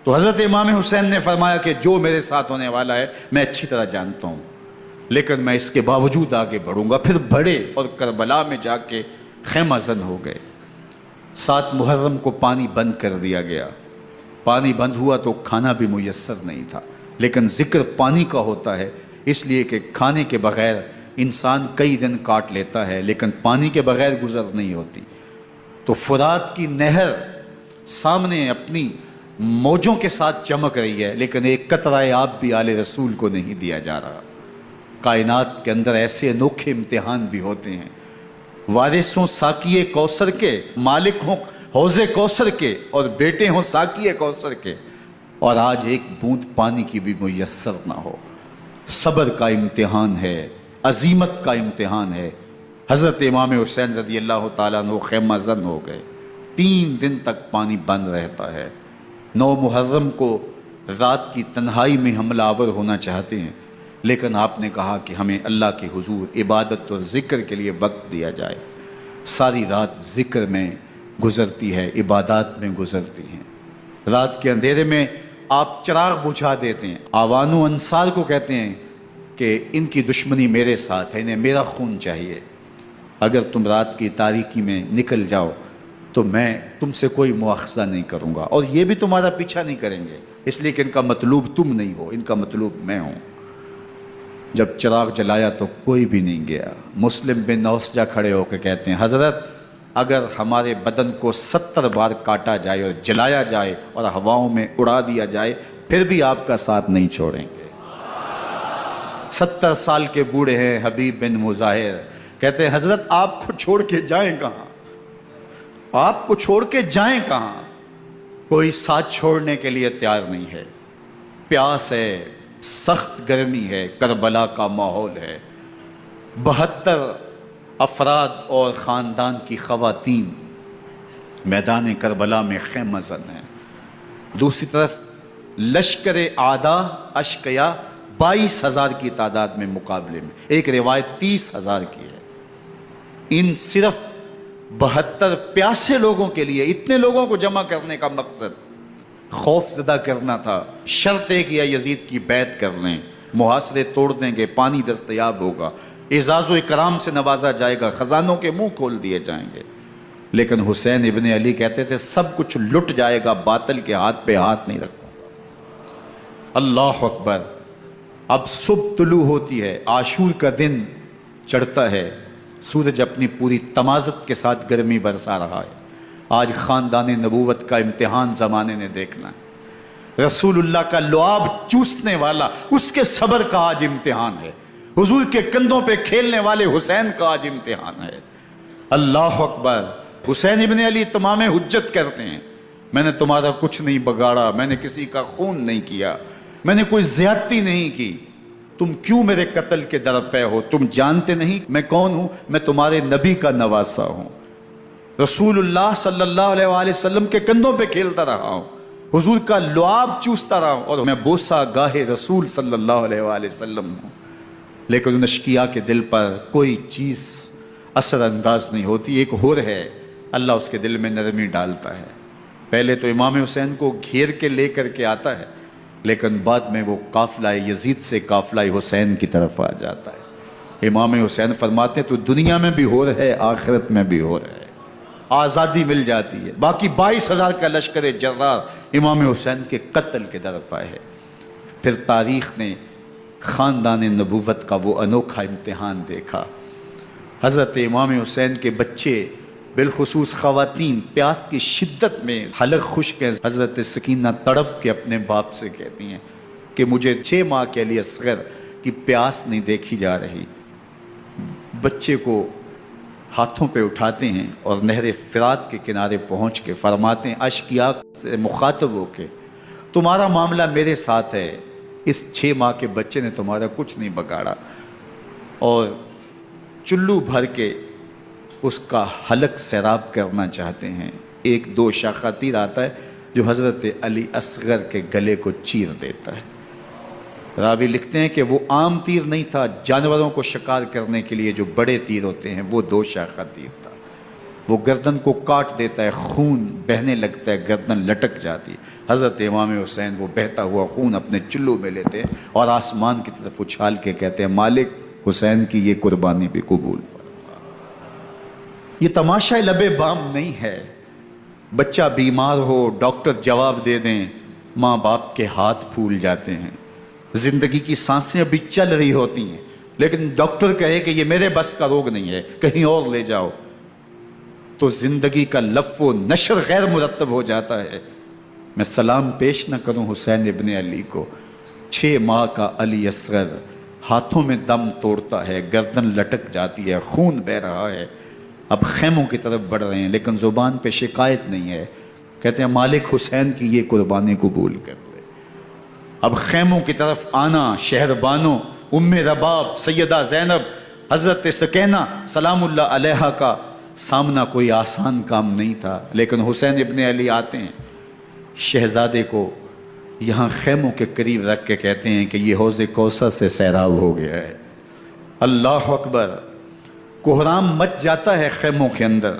تو حضرت امام حسین نے فرمایا کہ جو میرے ساتھ ہونے والا ہے میں اچھی طرح جانتا ہوں، لیکن میں اس کے باوجود آگے بڑھوں گا۔ پھر بڑھے اور کربلا میں جا کے خیمہ زن ہو گئے۔ 7 محرم کو پانی بند کر دیا گیا۔ پانی بند ہوا تو کھانا بھی میسر نہیں تھا، لیکن ذکر پانی کا ہوتا ہے، اس لیے کہ کھانے کے بغیر انسان کئی دن کاٹ لیتا ہے، لیکن پانی کے بغیر گزر نہیں ہوتی۔ تو فرات کی نہر سامنے اپنی موجوں کے ساتھ چمک رہی ہے، لیکن ایک قطرہ آب بھی آل رسول کو نہیں دیا جا رہا۔ کائنات کے اندر ایسے انوکھے امتحان بھی ہوتے ہیں۔ وارث ہوں ساقی کوثر کے، مالک ہوں حوض کوثر کے، اور بیٹے ہوں ساقی کوثر کے، اور آج ایک بوند پانی کی بھی میسر نہ ہو۔ صبر کا امتحان ہے، عزیمت کا امتحان ہے۔ حضرت امام حسین رضی اللہ تعالیٰ عنہ خیمہ زن ہو گئے۔ 3 دن تک پانی بند رہتا ہے۔ 9 محرم کو رات کی تنہائی میں حملہ آور ہونا چاہتے ہیں، لیکن آپ نے کہا کہ ہمیں اللہ کے حضور عبادت اور ذکر کے لیے وقت دیا جائے۔ ساری رات ذکر میں گزرتی ہے، عبادات میں گزرتی ہیں۔ رات کے اندھیرے میں آپ چراغ بجھا دیتے ہیں۔ آوان و انصار کو کہتے ہیں کہ ان کی دشمنی میرے ساتھ ہے، انہیں میرا خون چاہیے۔ اگر تم رات کی تاریکی میں نکل جاؤ تو میں تم سے کوئی مواخذہ نہیں کروں گا، اور یہ بھی تمہارا پیچھا نہیں کریں گے، اس لیے کہ ان کا مطلوب تم نہیں ہو، ان کا مطلوب میں ہوں۔ جب چراغ جلایا تو کوئی بھی نہیں گیا۔ مسلم بن نوسجہ کھڑے ہو کے کہتے ہیں حضرت اگر ہمارے بدن کو 70 بار کاٹا جائے اور جلایا جائے اور ہواؤں میں اڑا دیا جائے پھر بھی آپ کا ساتھ نہیں چھوڑیں گے۔ 70 سال کے بوڑھے ہیں حبیب بن مظاہر، کہتے ہیں حضرت آپ کو چھوڑ کے جائیں کہاں، آپ کو چھوڑ کے جائیں کہاں؟ کوئی ساتھ چھوڑنے کے لیے تیار نہیں ہے۔ پیاس ہے، سخت گرمی ہے، کربلا کا ماحول ہے، 72 افراد اور خاندان کی خواتین میدان کربلا میں خیمہ زن ہیں۔ دوسری طرف لشکر اعداء اشقیا 22,000 کی تعداد میں مقابلے میں، ایک روایت 30,000 کی ہے۔ ان صرف 72 پیاسے لوگوں کے لیے اتنے لوگوں کو جمع کرنے کا مقصد خوف زدہ کرنا تھا۔ شرط ہے کہ یا یزید کی بیعت کر لیں، محاصرے توڑ دیں گے، پانی دستیاب ہوگا، اعزاز و اکرام سے نوازا جائے گا، خزانوں کے منہ کھول دیے جائیں گے۔ لیکن حسین ابن علی کہتے تھے سب کچھ لٹ جائے گا، باطل کے ہاتھ پہ ہاتھ نہیں رکھوں گا۔ اللہ اکبر۔ اب صبح طلوع ہوتی ہے، عاشور کا دن چڑھتا ہے، سورج اپنی پوری تمازت کے ساتھ گرمی برسا رہا ہے۔ آج خاندان نبوت کا امتحان زمانے نے دیکھنا ہے۔ رسول اللہ کا لعاب چوسنے والا اس کے صبر کا آج امتحان ہے۔ حضور کے کندھوں پہ کھیلنے والے حسین کا آج امتحان ہے۔ اللہ اکبر۔ حسین ابن علی تمام حجت کرتے ہیں میں نے تمہارا کچھ نہیں بگاڑا، میں نے کسی کا خون نہیں کیا، میں نے کوئی زیادتی نہیں کی، تم کیوں میرے قتل کے در پہ ہو؟ تم جانتے نہیں میں کون ہوں؟ میں تمہارے نبی کا نواسا ہوں، رسول اللہ صلی اللہ علیہ وآلہ وسلم کے کندھوں پہ کھیلتا رہا ہوں، حضور کا لعاب چوستا رہا ہوں، اور میں بوسہ گاہ رسول صلی اللہ علیہ وآلہ وسلم ہوں۔ لیکن ان اشقیاء کے دل پر کوئی چیز اثر انداز نہیں ہوتی۔ ایک ہور ہے، اللہ اس کے دل میں نرمی ڈالتا ہے۔ پہلے تو امام حسین کو گھیر کے لے کر کے آتا ہے، لیکن بعد میں وہ قافلہ یزید سے قافلہ حسین کی طرف آ جاتا ہے۔ امام حسین فرماتے ہیں تو دنیا میں بھی ہور ہے، آخرت میں بھی ہور ہے، آزادی مل جاتی ہے۔ باقی 22,000 کا لشکر جرار امام حسین کے قتل کے در پہ ہے۔ پھر تاریخ نے خاندان نبوت کا وہ انوکھا امتحان دیکھا۔ حضرت امام حسین کے بچے بالخصوص خواتین پیاس کی شدت میں حلق خشک ہیں۔ حضرت سکینہ تڑپ کے اپنے باپ سے کہتی ہیں کہ مجھے 6 ماہ کے لیے اصغر کی پیاس نہیں دیکھی جا رہی۔ بچے کو ہاتھوں پہ اٹھاتے ہیں اور نہر فرات کے کنارے پہنچ کے فرماتے ہیں اشقیاء سے مخاطب ہو کے تمہارا معاملہ میرے ساتھ ہے، اس 6 ماہ کے بچے نے تمہارا کچھ نہیں بگاڑا، اور چلو بھر کے اس کا حلق سیراب کرنا چاہتے ہیں۔ ایک 2 شاخہ تیر آتا ہے جو حضرت علی اصغر کے گلے کو چیر دیتا ہے۔ راوی لکھتے ہیں کہ وہ عام تیر نہیں تھا، جانوروں کو شکار کرنے کے لیے جو بڑے تیر ہوتے ہیں وہ 2 شاخہ تیر تھا۔ وہ گردن کو کاٹ دیتا ہے، خون بہنے لگتا ہے، گردن لٹک جاتی ہے۔ حضرت امام حسین وہ بہتا ہوا خون اپنے چلو میں لیتے ہیں اور آسمان کی طرف اچھال کے کہتے ہیں مالک حسین کی یہ قربانی بھی قبول فرما۔ یہ تماشا لبے بام نہیں ہے، بچہ بیمار ہو ڈاکٹر جواب دے دیں، ماں باپ کے ہاتھ پھول جاتے ہیں، زندگی کی سانسیں ابھی چل رہی ہوتی ہیں لیکن ڈاکٹر کہے کہ یہ میرے بس کا روگ نہیں ہے، کہیں اور لے جاؤ، تو زندگی کا لف و نشر غیر مرتب ہو جاتا ہے۔ میں سلام پیش نہ کروں حسین ابن علی کو، 6 ماہ کا علی اصغر ہاتھوں میں دم توڑتا ہے، گردن لٹک جاتی ہے، خون بہہ رہا ہے، اب خیموں کی طرف بڑھ رہے ہیں لیکن زبان پہ شکایت نہیں ہے، کہتے ہیں مالک حسین کی یہ قربانی قبول کر لے۔ اب خیموں کی طرف آنا، شہربانوں، ام رباب، سیدہ زینب، حضرت سکینہ سلام اللہ علیہا کا سامنا کوئی آسان کام نہیں تھا، لیکن حسین ابن علی آتے ہیں، شہزادے کو یہاں خیموں کے قریب رکھ کے کہتے ہیں کہ یہ حوض کوثر سے سیراب ہو گیا ہے۔ اللہ اکبر، کوہرام مچ جاتا ہے خیموں کے اندر،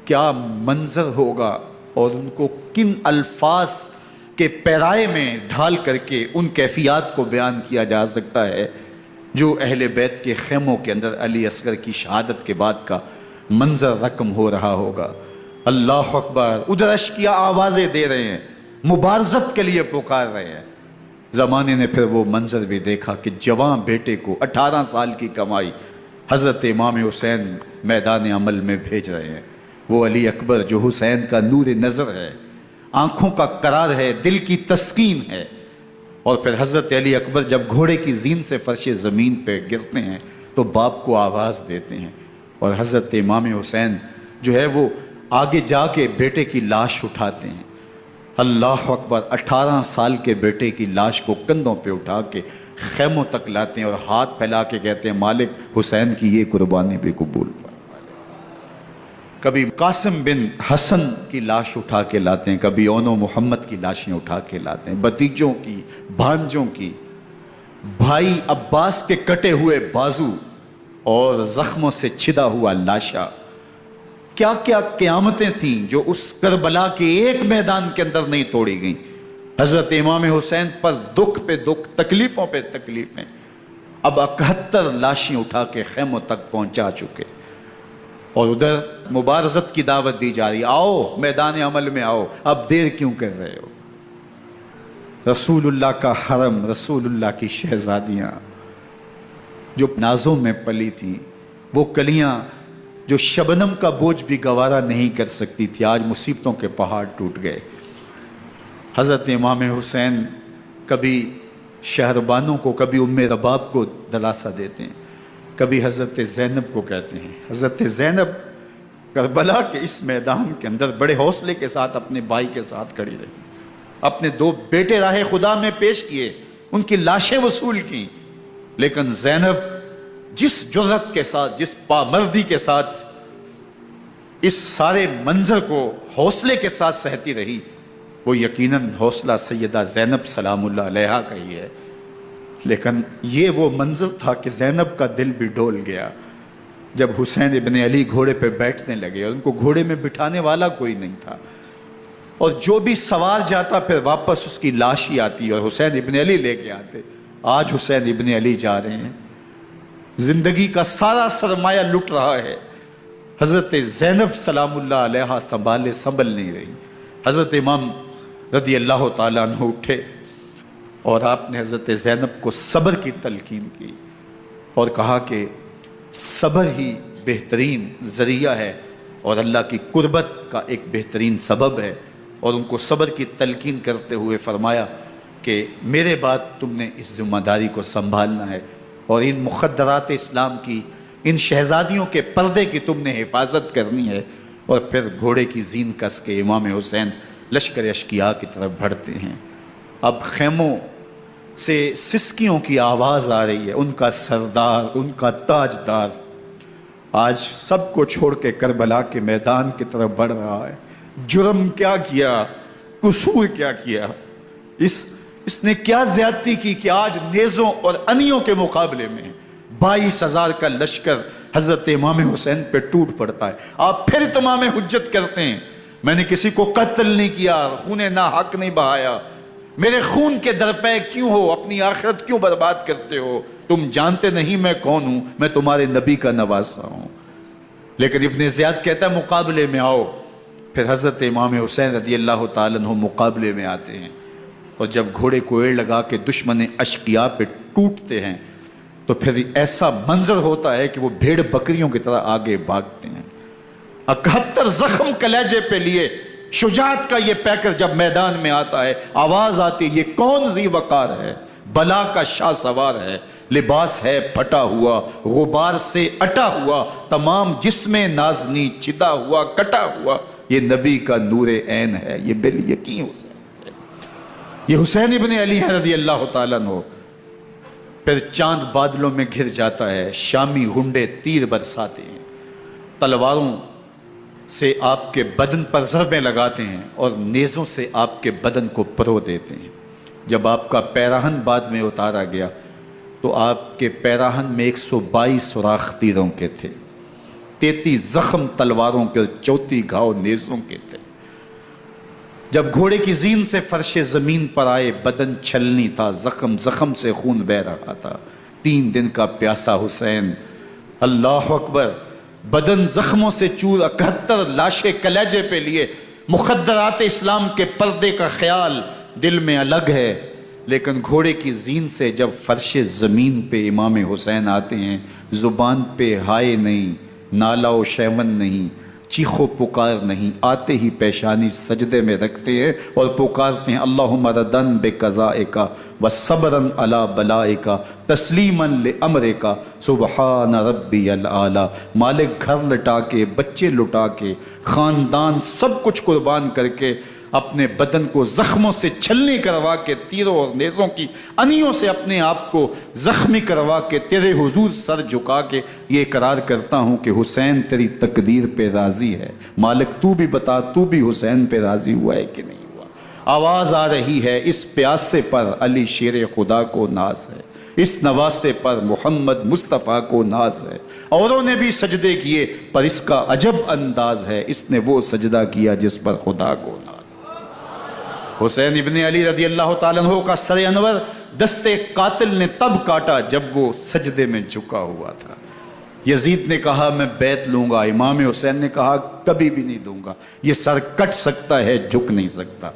کیا منظر ہوگا اور ان کو کن الفاظ کے پیرائے میں ڈھال کر کے ان کیفیات کو بیان کیا جا سکتا ہے جو اہل بیت کے خیموں کے اندر علی اصغر کی شہادت کے بعد کا منظر رقم ہو رہا ہوگا۔ اللہ اکبر، ادھر اشکیا آوازیں دے رہے ہیں، مبارزت کے لیے پکار رہے ہیں۔ زمانے نے پھر وہ منظر بھی دیکھا کہ جوان بیٹے کو 18 سال کی کمائی حضرت امام حسین میدان عمل میں بھیج رہے ہیں۔ وہ علی اکبر جو حسین کا نور نظر ہے، آنکھوں کا قرار ہے، دل کی تسکین ہے، اور پھر حضرت علی اکبر جب گھوڑے کی زین سے فرش زمین پہ گرتے ہیں تو باپ کو آواز دیتے ہیں، اور حضرت امام حسین جو ہے وہ آگے جا کے بیٹے کی لاش اٹھاتے ہیں۔ اللہ اکبر، 18 سال کے بیٹے کی لاش کو کندھوں پہ اٹھا کے خیموں تک لاتے ہیں اور ہاتھ پھیلا کے کہتے ہیں مالک حسین کی یہ قربانی بھی قبول فرما۔ کبھی قاسم بن حسن کی لاش اٹھا کے لاتے ہیں، کبھی اون و محمد کی لاشیں اٹھا کے لاتے ہیں، بھتیجوں کی، بھانجوں کی، بھائی عباس کے کٹے ہوئے بازو اور زخموں سے چھدا ہوا لاشا۔ کیا کیا قیامتیں تھیں جو اس کربلا کے ایک میدان کے اندر نہیں توڑی گئیں۔ حضرت امام حسین پر دکھ پہ دکھ، تکلیفوں پہ تکلیفیں، اب 71 لاشیں اٹھا کے خیموں تک پہنچا چکے، اور ادھر مبارزت کی دعوت دی جا رہی، آؤ میدان عمل میں آؤ، اب دیر کیوں کر رہے ہو۔ رسول اللہ کا حرم، رسول اللہ کی شہزادیاں جو نازوں میں پلی تھیں، وہ کلیاں جو شبنم کا بوجھ بھی گوارا نہیں کر سکتی تھی، آج مصیبتوں کے پہاڑ ٹوٹ گئے۔ حضرت امام حسین کبھی شہربانوں کو، کبھی ام رباب کو دلاسا دیتے ہیں، کبھی حضرت زینب کو کہتے ہیں۔ حضرت زینب کربلا کے اس میدان کے اندر بڑے حوصلے کے ساتھ اپنے بھائی کے ساتھ کھڑی رہی، اپنے 2 بیٹے راہ خدا میں پیش کیے، ان کی لاشیں وصول کی، لیکن زینب جس جرأت کے ساتھ، جس پامردی کے ساتھ اس سارے منظر کو حوصلے کے ساتھ سہتی رہی، وہ یقیناً حوصلہ سیدہ زینب سلام اللہ علیہا کا ہی ہے، لیکن یہ وہ منظر تھا کہ زینب کا دل بھی ڈول گیا جب حسین ابن علی گھوڑے پہ بیٹھنے لگے اور ان کو گھوڑے میں بٹھانے والا کوئی نہیں تھا، اور جو بھی سوار جاتا پھر واپس اس کی لاش ہی آتی اور حسین ابن علی لے کے آتے۔ آج حسین ابن علی جا رہے ہیں، زندگی کا سارا سرمایہ لٹ رہا ہے، حضرت زینب سلام اللہ علیہا سنبھل نہیں رہی۔ حضرت امام رضی اللہ تعالیٰ عنہ اٹھے اور آپ نے حضرت زینب کو صبر کی تلقین کی اور کہا کہ صبر ہی بہترین ذریعہ ہے اور اللہ کی قربت کا ایک بہترین سبب ہے، اور ان کو صبر کی تلقین کرتے ہوئے فرمایا کہ میرے بعد تم نے اس ذمہ داری کو سنبھالنا ہے اور ان مخدرات اسلام کی، ان شہزادیوں کے پردے کی تم نے حفاظت کرنی ہے۔ اور پھر گھوڑے کی زین کس کے امام حسین لشکر اشکیا کی طرف بڑھتے ہیں۔ اب خیموں سے سسکیوں کی آواز آ رہی ہے، ان کا سردار، ان کا تاجدار آج سب کو چھوڑ کے کربلا کے میدان کی طرف بڑھ رہا ہے۔ جرم کیا کیا، قصور کیا کیا، اس نے کیا زیادتی کی کہ آج نیزوں اور انیوں کے مقابلے میں 22,000 کا لشکر حضرت امام حسین پہ ٹوٹ پڑتا ہے. آپ پھر تمام حجت کرتے ہیں میں نے کسی کو قتل نہیں کیا، خون ناحق نہیں بہایا، میرے خون کے درپے کیوں ہو، اپنی آخرت کیوں برباد کرتے ہو، تم جانتے نہیں میں کون ہوں، میں تمہارے نبی کا نواسا ہوں. لیکن ابن زیاد کہتا ہے مقابلے میں آؤ. پھر حضرت امام حسین رضی اللہ تعالیٰ عنہ مقابلے میں آتے ہیں، اور جب گھوڑے کو ایڑ لگا کے دشمن اشقیاء پہ ٹوٹتے ہیں تو پھر ایسا منظر ہوتا ہے کہ وہ بھیڑ بکریوں کی طرح آگے بھاگتے ہیں. 71 زخم کلیجے پہ لیے شجاعت کا یہ پیکر جب میدان میں آتا ہے، آواز آتی ہے یہ کون ذی وقار ہے، بلا کا شاہ سوار ہے، لباس ہے پھٹا ہوا غبار سے اٹا ہوا، تمام جسم نازنی چدا ہوا کٹا ہوا، یہ نبی کا نور عین ہے، یہ بال یقین حسین ہے، یہ حسین ابن علی ہے رضی اللہ تعالیٰ عنہ. پھر چاند بادلوں میں گھر جاتا ہے، شامی گنڈے تیر برساتے ہیں، تلواروں سے آپ کے بدن پر ضربیں لگاتے ہیں اور نیزوں سے آپ کے بدن کو پرو دیتے ہیں. جب آپ کا پیراہن بعد میں اتارا گیا تو آپ کے پیراہن میں 122 سوراخ تیروں کے تھے، 33 زخم تلواروں کے اور 34 گھاؤ نیزوں کے تھے. جب گھوڑے کی زین سے فرش زمین پر آئے بدن چھلنی تھا، زخم زخم سے خون بہ رہا تھا. 3 دن کا پیاسا حسین، اللہ اکبر، بدن زخموں سے چور، 71 لاشیں کلیجے پہ لیے، مخدرات اسلام کے پردے کا خیال دل میں الگ ہے. لیکن گھوڑے کی زین سے جب فرش زمین پہ امام حسین آتے ہیں، زبان پہ ہائے نہیں، نالا و شیون نہیں، چیخ و پکار نہیں، آتے ہی پیشانی سجدے میں رکھتے ہیں اور پکارتے ہیں اللہم ردن بقضائک وصبرن علی بلائک تسلیما لامرک سبحان ربی الاعلی. مالک گھر لٹا کے، بچے لٹا کے، خاندان سب کچھ قربان کر کے، اپنے بدن کو زخموں سے چھلنی کروا کے، تیروں اور نیزوں کی انیوں سے اپنے آپ کو زخمی کروا کے، تیرے حضور سر جھکا کے یہ اقرار کرتا ہوں کہ حسین تیری تقدیر پہ راضی ہے. مالک تو بھی بتا، تو بھی حسین پہ راضی ہوا ہے کہ نہیں ہوا. آواز آ رہی ہے اس پیاسے پر علی شیر خدا کو ناز ہے، اس نواسے پر محمد مصطفیٰ کو ناز ہے. اوروں نے بھی سجدے کیے پر اس کا عجب انداز ہے، اس نے وہ سجدہ کیا جس پر خدا کو ناز. حسین ابن علی رضی اللہ تعالیٰ عنہ کا سر انور دستے قاتل نے تب کاٹا جب وہ سجدے میں جھکا ہوا تھا. یزید نے کہا میں بیعت لوں گا، امام حسین نے کہا کبھی بھی نہیں دوں گا. یہ سر کٹ سکتا ہے، جھک نہیں سکتا.